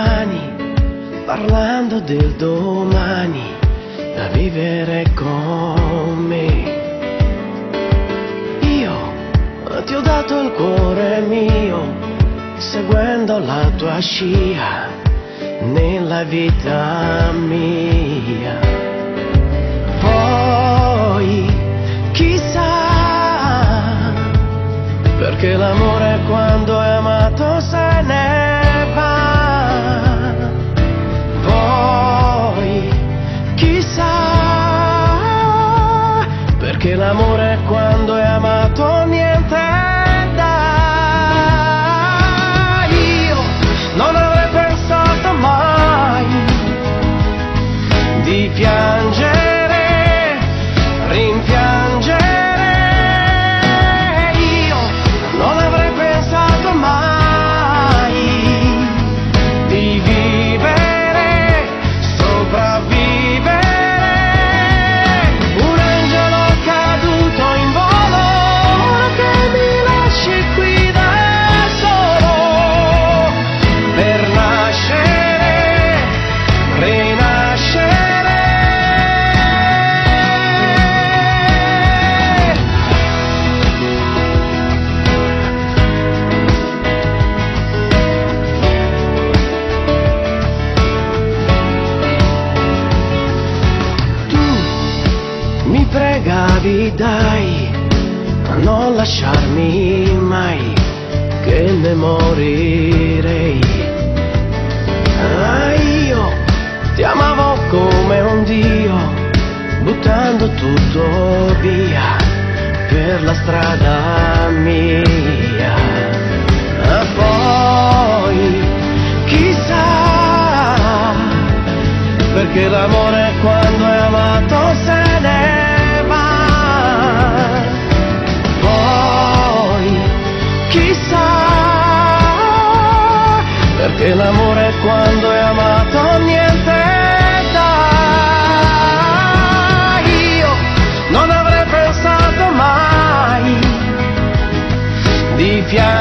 mani, parlando del domani da vivere con me. Io ti ho dato il cuore mio, seguendo la tua scia nella vita mia. Poi chissà, perché l'amore quando è amato se ne va. Poi chissà, perché l'amore quando è amato niente dà. Io non avrei pensato mai di piangere, rimpiangere. Io non avrei pensato mai di vivere, sopravvivere. Un angelo caduto in volo, ora che mi lasci qui da solo, per nascere, rinascere. Mi pregavi dai, a non lasciarmi mai, che ne morirei. Ah, io ti amavo come un dio, buttando tutto via per la strada mia. Ah, poi chissà, perché l'amore quando è amato se ne va. Poi chissà, perché l'amore quando è amato niente dà. Io non avrei pensato mai di piangere,